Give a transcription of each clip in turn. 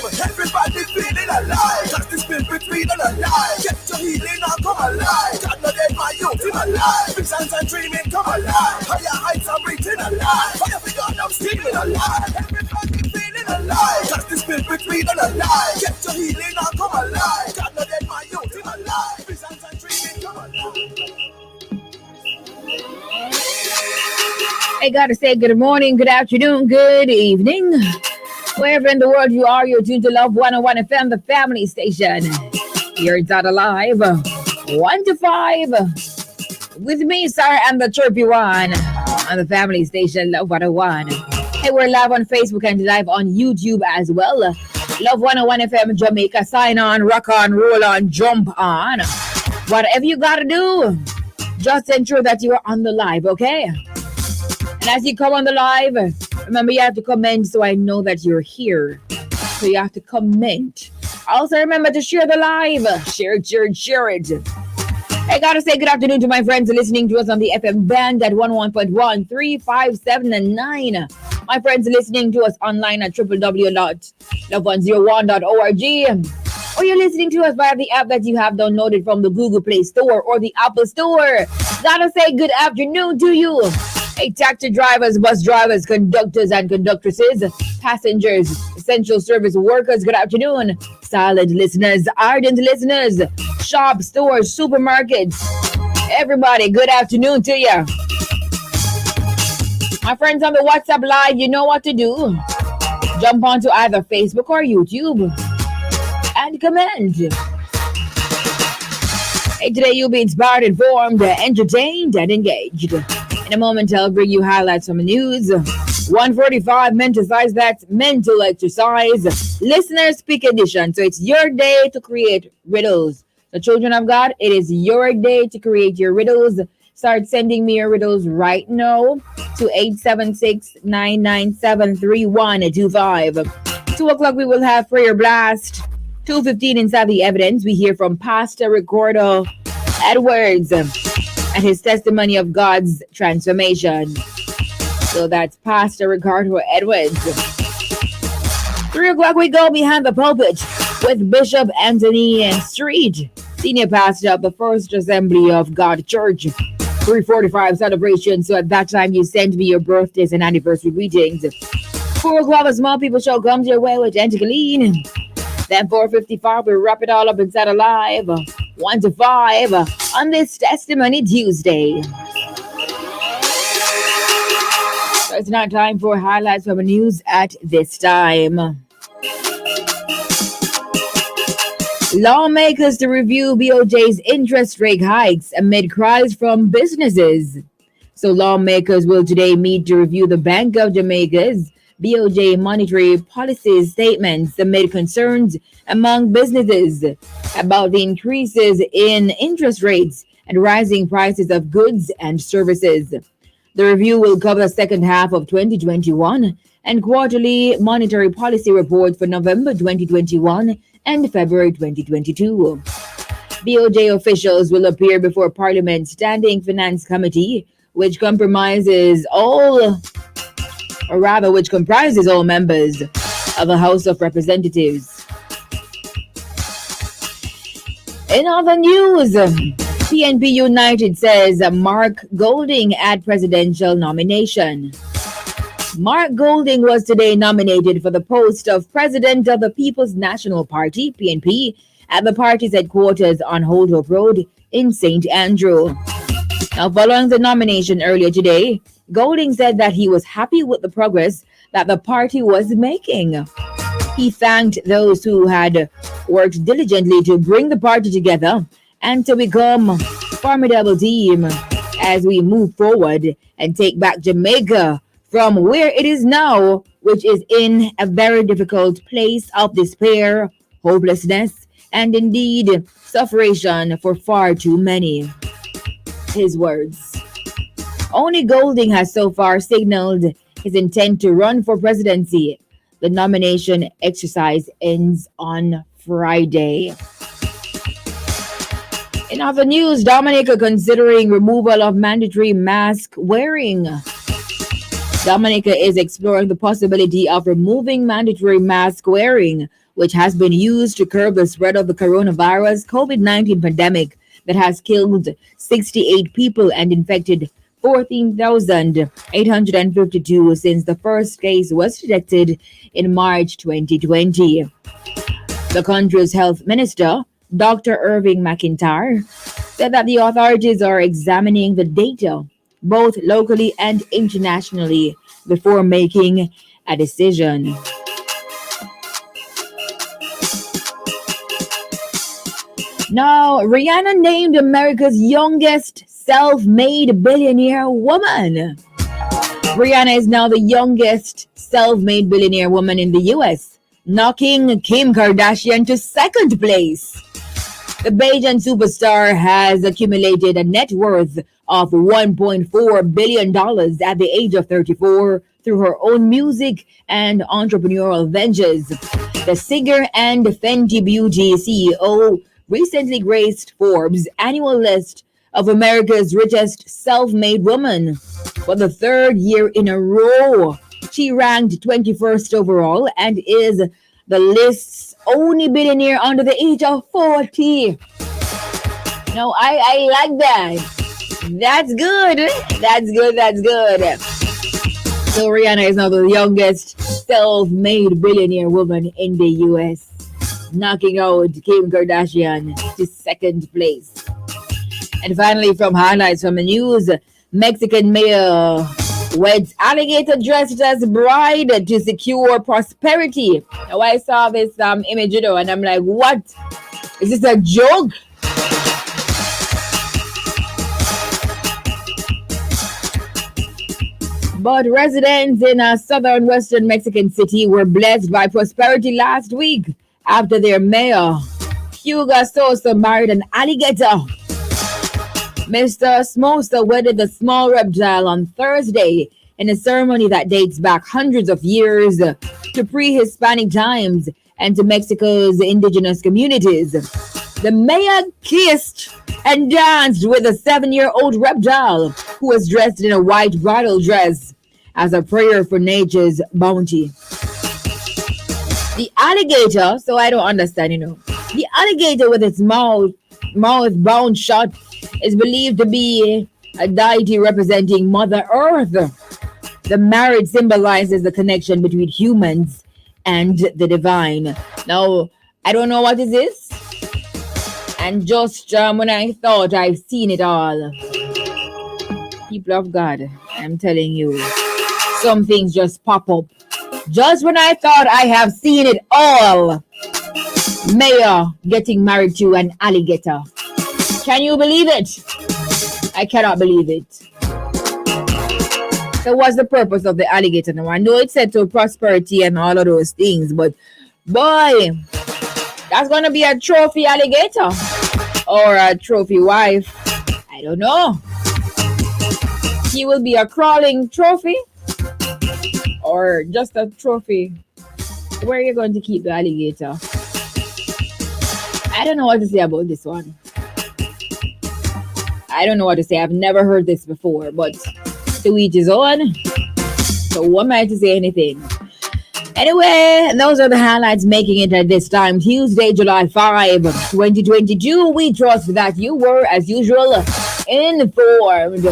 time. Everybody feeling alive. Just the spirit between and alive. Get your healing and come alive. God not dead, my youth, him alive. Visions and dreaming, come alive. Higher heights, I'm reaching alive. Fire for God, I'm screaming alive. Everybody feeling alive. Just the spirit between and alive. Get your healing and come alive. God not dead, my youth, him alive. Visions and dreaming, come alive. I gotta say good morning, good afternoon, good evening. Wherever in the world you are, you're tuned to Love 101 FM, the family station. You're not alive. 1 to 5. With me, Sara-Ann, the chirpy one, on the family station, Love 101. Hey, we're live on Facebook and live on YouTube as well. Love 101 FM Jamaica. Sign on, rock on, roll on, jump on. Whatever you gotta do, just ensure that you are on the live, okay? And as you come on the live, remember you have to comment so I know that you're here. So you have to comment. Also remember to share the live. Share it. I gotta say good afternoon to my friends listening to us on the FM band at 101.1, 3, 5, 7, and 9. My friends listening to us online at www.love101.org. Or you're listening to us via the app that you have downloaded from the Google Play Store or the Apple Store. Gotta say good afternoon to you. Hey, taxi drivers, bus drivers, conductors and conductresses, passengers, essential service workers, good afternoon. Silent listeners, ardent listeners, shops, stores, supermarkets, everybody, good afternoon to you. My friends on the WhatsApp Live, you know what to do. Jump onto either Facebook or YouTube and comment. Hey, today you'll be inspired, informed, entertained, and engaged. In a moment, I'll bring you highlights from the news. 145 mental exercise. Listener speak edition. So it's your day to create riddles. The children of God, it is your day to create your riddles. Start sending me your riddles right now to 876-997-3125. 2 o'clock, we will have prayer blast. 2:15 inside the evidence. We hear from Pastor Ricardo Edwards and his testimony of God's transformation. So that's Pastor Ricardo Edwards. 3 o'clock we go behind the pulpit with Bishop Anthony Street, senior pastor of the First Assembly of God Church. 3:45 celebration. So at that time you send me your birthdays and anniversary greetings. 4 o'clock, the Small People Show comes your way with Auntie Colleen. Then 4:55 we wrap it all up inside alive. 1 to 5 on this Testimony Tuesday. So it's not time for highlights from the news at this time. Lawmakers to review BOJ's interest rate hikes amid cries from businesses. So lawmakers will today meet to review the Bank of Jamaica's BOJ monetary policy statements amid concerns among businesses about the increases in interest rates and rising prices of goods and services. The review will cover the second half of 2021 and quarterly monetary policy reports for November 2021 and February 2022. BOJ officials will appear before Parliament's Standing Finance Committee, which comprises all members of the House of Representatives. In other news, PNP United says Mark Golding at presidential nomination. Mark Golding was today nominated for the post of President of the People's National Party, PNP, at the party's headquarters on Holt Hope Road in St. Andrew. Now, following the nomination earlier today, Golding said that he was happy with the progress that the party was making. He thanked those who had worked diligently to bring the party together and to become a formidable team as we move forward and take back Jamaica from where it is now, which is in a very difficult place of despair, hopelessness, and indeed sufferation for far too many. His words. Only Golding has so far signaled his intent to run for presidency. The nomination exercise ends on Friday. In other news, Dominica considering removal of mandatory mask wearing. Dominica is exploring the possibility of removing mandatory mask wearing which has been used to curb the spread of the coronavirus COVID-19 pandemic that has killed 68 people and infected 14,852 since the first case was detected in March 2020. The country's health minister, Dr. Irving McIntyre, said that the authorities are examining the data, both locally and internationally, before making a decision. Now, Rihanna named America's youngest self-made billionaire woman. Rihanna is now the youngest self-made billionaire woman in the US, knocking Kim Kardashian to second place. The Bajan superstar has accumulated a net worth of $1.4 billion at the age of 34 through her own music and entrepreneurial ventures. The singer and Fenty Beauty CEO recently graced Forbes' annual list of America's richest self-made women for the third year in a row. She ranked 21st overall and is the list's only billionaire under the age of 40. No, I like that. That's good. That's good. That's good. So Rihanna is now the youngest self-made billionaire woman in the US, knocking out Kim Kardashian to second place. And finally, from highlights from the news, Mexican mayor weds alligator dressed as bride to secure prosperity. Now I saw this image, and I'm like, what? Is this a joke? But residents in a southern western Mexican city were blessed by prosperity last week after their mayor, Hugo Sosa, married an alligator. Mr. Smosa wedded the small reptile on Thursday in a ceremony that dates back hundreds of years to pre-Hispanic times and to Mexico's indigenous communities. The mayor kissed and danced with a 7-year-old reptile who was dressed in a white bridal dress as a prayer for nature's bounty. The alligator, so I don't understand, the alligator with its mouth bound shut is believed to be a deity representing Mother Earth. The marriage symbolizes the connection between humans and the divine. Now, I don't know what it is. And just when I thought I've seen it all, people of God, I'm telling you, some things just pop up. Just when I thought I have seen it all, mayor getting married to an alligator. Can you believe it? I cannot believe it. So what's the purpose of the alligator now? I know it's said to prosperity and all of those things, but boy, that's going to be a trophy alligator or a trophy wife. I don't know. He will be a crawling trophy or just a trophy. Where are you going to keep the alligator? I don't know what to say about this one. I don't know what to say. I've never heard this before, but to each his own. So what am I to say anything? Anyway, those are the highlights making it at this time, Tuesday, July 5, 2022. We trust that you were, as usual, informed.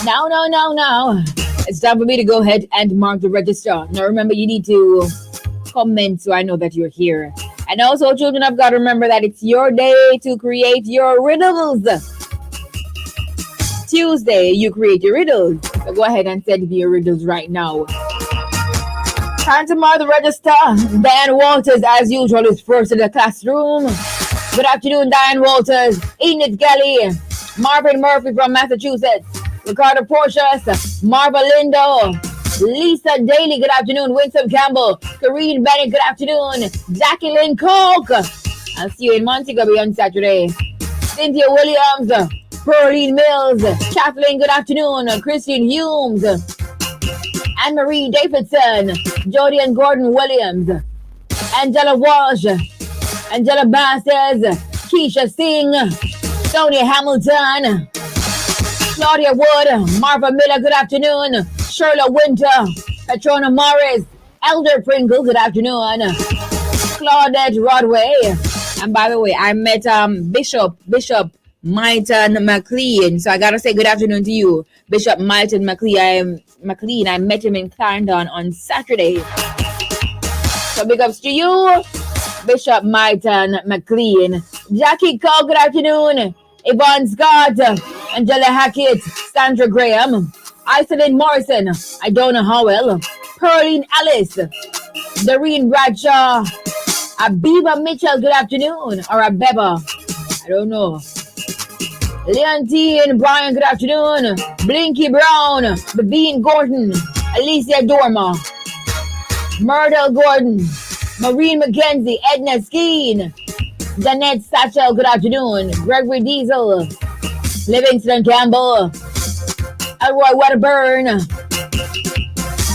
Now. It's time for me to go ahead and mark the register. Now remember, you need to comment so I know that you're here. And also, children, I've got to remember that it's your day to create your riddles. Tuesday, you create your riddles. So go ahead and send me your riddles right now. Time to mark the register. Diane Walters, as usual, is first in the classroom. Good afternoon, Diane Walters. Enid Kelly. Marvin Murphy from Massachusetts. Ricardo Porcius. Marva Lindo. Lisa Daly, good afternoon. Winsome Campbell. Kareen Bennett, good afternoon. Jackie Lynn Coke. I'll see you in Montgomery on Saturday. Cynthia Williams. Pearline Mills. Kathleen, good afternoon. Christine Humes. Anne-Marie Davidson. Jody and Gordon Williams. Angela Walsh. Angela Basses. Keisha Singh. Sonia Hamilton. Claudia Wood. Marva Miller, good afternoon. Sherla Winter. Patrona Morris. Elder Pringle, good afternoon. Claudette Rodway. And by the way, I met Bishop Milton McLean. So I gotta say good afternoon to you, Bishop Milton McLean. I met him in Clarendon on Saturday. So big ups to you, Bishop Milton McLean. Jackie Cole, good afternoon. Yvonne Scott, Angela Hackett, Sandra Graham, Iselin Morrison, I don't know how well, Pearline Alice, Doreen Bradshaw, Abiba Mitchell, good afternoon, or Abeba, I don't know. Leontine Brian, good afternoon. Blinky Brown, Bean Gordon, Alicia Dorma, Myrtle Gordon, Maureen McKenzie, Edna Skeen, Jeanette Satchel, good afternoon. Gregory Diesel, Livingston Campbell, Elroy Wedderburn,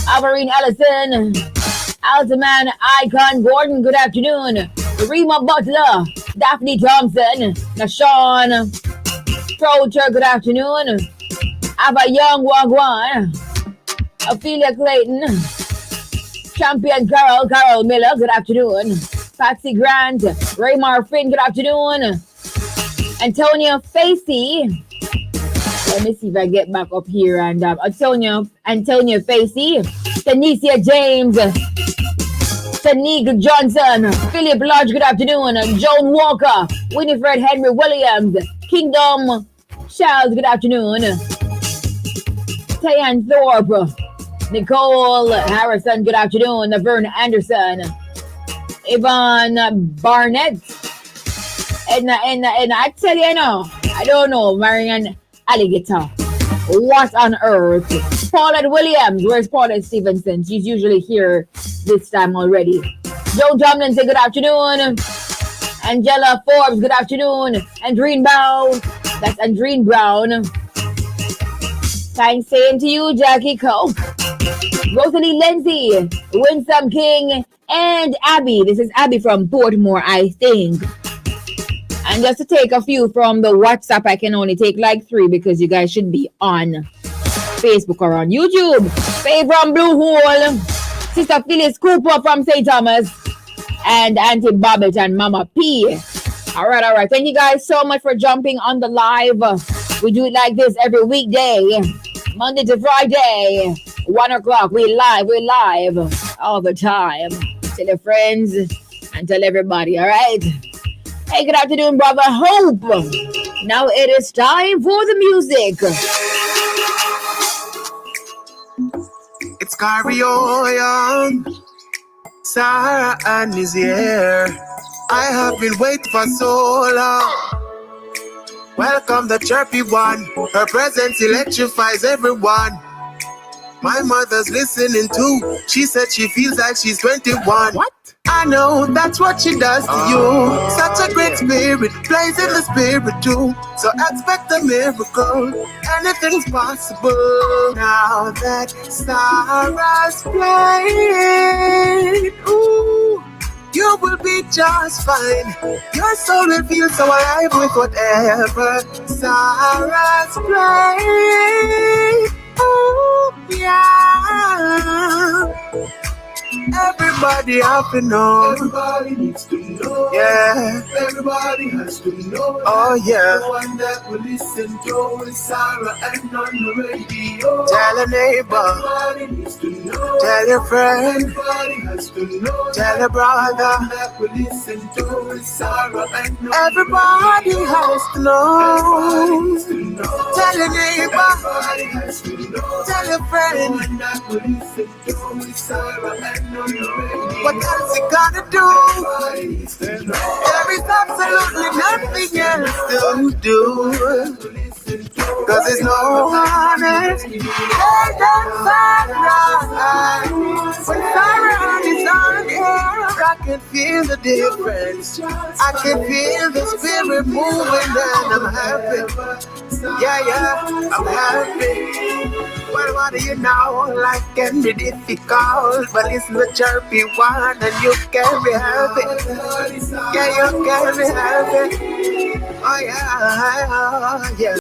Alvarine Ellison, Altaman Icon Gordon, good afternoon. Rima Butler, Daphne Thompson, Nashawn Trocher, good afternoon. Ava Young Wagwan, Ophelia Clayton, Champion Carol Miller, good afternoon. Patsy Grant, Raymar Finn, good afternoon. Antonia Facey. Let me see if I get back up here. And Antonia Facey. Tanisha James. Tanika Johnson. Philip Lodge, good afternoon. Joan Walker. Winifred Henry Williams. Kingdom Charles, good afternoon. Tayan Thorpe. Nicole Harrison, good afternoon. Laverne Anderson. Yvonne Barnett. And I tell you now, I don't know, Marian Alligator. What on earth? Paulette Williams. Where's Paulette Stevenson? She's usually here this time already. Joe Tomlin say good afternoon. Angela Forbes, good afternoon. Andreen Brown. That's Andreen Brown. Thanks saying to you, Jackie Cole. Rosalie Lindsay, Winsome King, and Abby. This is Abby from Portmore, I think. And just to take a few from the WhatsApp, I can only take like 3 because you guys should be on Facebook or on YouTube. Faye from Blue Hole, Sister Phyllis Cooper from St. Thomas, and Auntie Bobbitt and Mama P. All right. Thank you guys so much for jumping on the live. We do it like this every weekday, Monday to Friday, 1 o'clock. We live all the time. Tell your friends and tell everybody, all right? Hey, good afternoon, brother Hope. Now it is time for the music. It's karaoke. Sara-Ann is here. I have been waiting for so long. Welcome the chirpy one. Her presence electrifies everyone. My mother's listening too. She said she feels like she's 21. What? I know that's what she does to you. Such a great spirit, plays in the spirit too. So expect a miracle. Anything's possible. Now that Sarah's playing, ooh, you will be just fine. Your soul will feel so alive with whatever Sarah's playing. Oh, yeah. Everybody have to know. Everybody needs to know. Yeah. Everybody has to know. Oh, yeah. The one that will listen to is Sara-Ann on the radio. Tell a neighbor. Everybody needs to know. Tell your friend. Everybody has to know. Tell a brother. The one that will listen to is Sara-Ann. Everybody has to know. Tell a neighbor. Everybody has to know. Tell a friend. The one that will listen to is Sara-Ann. What else you gotta do? There is absolutely nothing else to do. Cause there's no one else. Hey, that's Sarah. When Sara-Ann is on air, I can feel the difference. I can feel the spirit moving and I'm happy. Yeah, I'm happy. Well, what do you know? Life can be difficult, but it's the chirpy one and you can be happy. Yeah, you can be happy. Oh yeah.